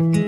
What's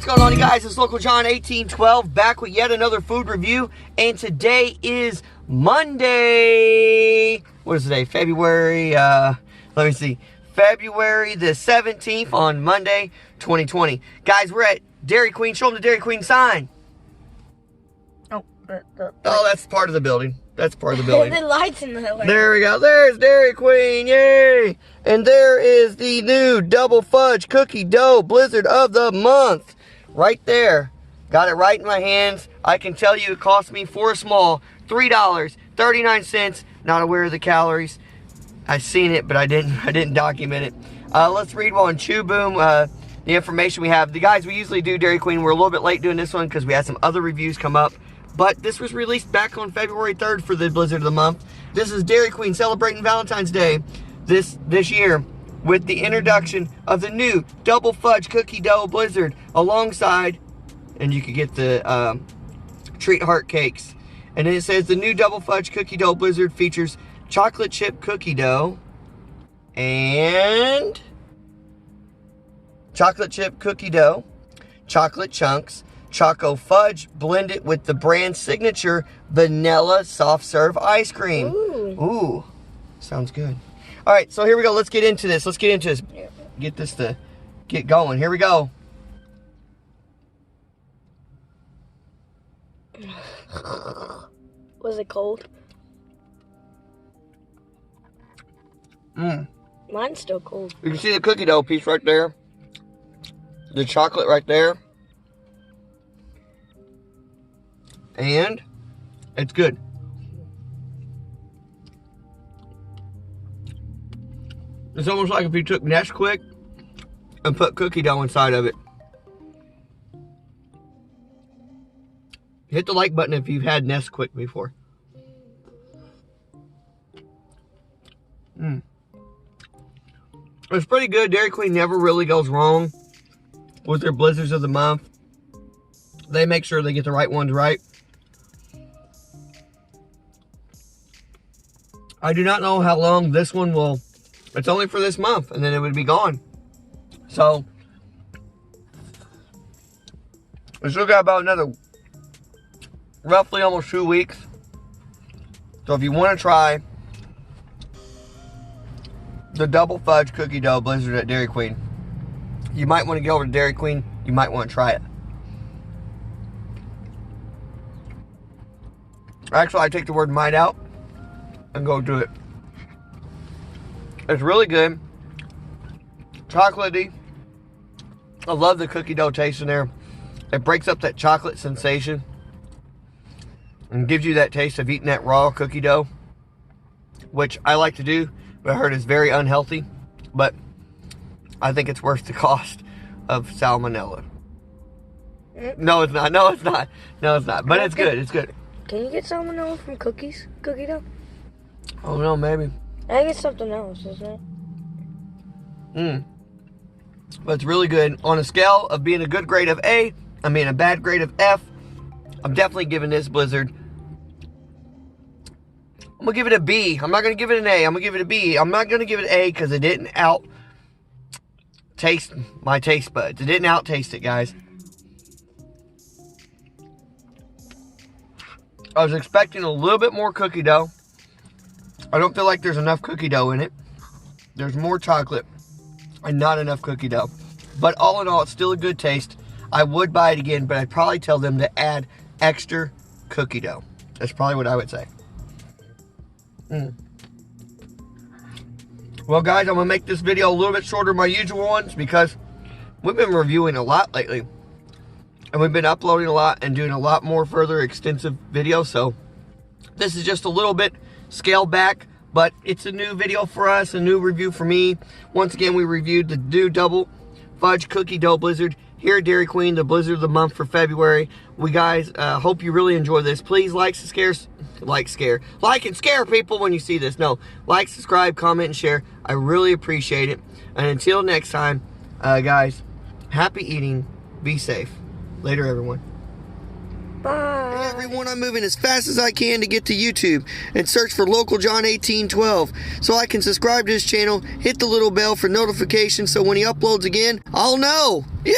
going on, you guys? It's Local John 1812 back with yet another food review, and today is Monday. What is today? February, let me see. February the 17th on Monday, 2020. Guys, we're at Dairy Queen. Show them the Dairy Queen sign. Oh, that's part of the building. That's part of the building. The lights in the way. There we go. There's Dairy Queen. Yay! And there is the new double fudge cookie dough blizzard of the month. Right there. Got it right in my hands. I can tell you it cost me for a small $3.39. Not aware of the calories. I seen it, but I didn't document it. Let's read on Chew Boom the information we have. The guys, we usually do Dairy Queen. We're a little bit late doing this one because we had some other reviews come up. But this was released back on February 3rd for the blizzard of the month. This is Dairy Queen celebrating Valentine's Day this year with the introduction of the new double fudge cookie dough blizzard alongside, and you can get the treat heart cakes. And then it says the new double fudge cookie dough blizzard features chocolate chip cookie dough and chocolate chip cookie dough, chocolate chunks, Choco Fudge blended with the brand signature vanilla soft serve ice cream. Ooh, sounds good. All right, so here we go. Let's get into this. Get this to get going. Here we go. Was it cold? Mine's still cold. You can see the cookie dough piece right there. The chocolate right there. And it's good. It's almost like if you took Nesquik and put cookie dough inside of it. Hit the like button if you've had Nesquik before. It's pretty good. Dairy Queen never really goes wrong with their blizzards of the month. They make sure they get the right ones right. I do not know how long this one will. It's only for this month, and then it would be gone. So, we still got about another, roughly almost 2 weeks. So if you want to try the double fudge cookie dough blizzard at Dairy Queen, you might want to go over to Dairy Queen. You might want to try it. Actually, I take the word might out and go do it. It's really good. Chocolatey. I love the cookie dough taste in there. It breaks up that chocolate sensation and gives you that taste of eating that raw cookie dough, which I like to do, but I heard is very unhealthy. But I think it's worth the cost of salmonella. No, it's not. No, it's not. No, it's not. But it's good. It's good. Can you get salmonella from cookie dough? Oh no, maybe. I think it's something else, isn't it? But it's really good. On a scale of being a good grade of A, I mean a bad grade of F, I'm definitely giving this blizzard, I'm going to give it a B. I'm not going to give it an A. I'm going to give it a B. I'm not going to give it an A because it didn't taste my taste buds. It didn't out-taste it, guys. I was expecting a little bit more cookie dough. I don't feel like there's enough cookie dough in it. There's more chocolate and not enough cookie dough. But all in all, it's still a good taste. I would buy it again, but I'd probably tell them to add extra cookie dough. That's probably what I would say. Well, guys, I'm going to make this video a little bit shorter than my usual ones because we've been reviewing a lot lately. And we've been uploading a lot and doing a lot more further extensive videos. So this is just a little bit scaled back, but it's a new video for us, a new review for me. Once again, we reviewed the new double fudge cookie dough blizzard here at Dairy Queen, the blizzard of the month for February. We guys hope you really enjoy this. Please like and scare people when you see this. No, like, subscribe, comment, and share. I really appreciate it. And until next time, guys, happy eating Be safe. Later, everyone. Bye. Hey everyone, I'm moving as fast as I can to get to YouTube and search for Local John 1812 so I can subscribe to his channel, hit the little bell for notifications so when he uploads again, I'll know. Yeah!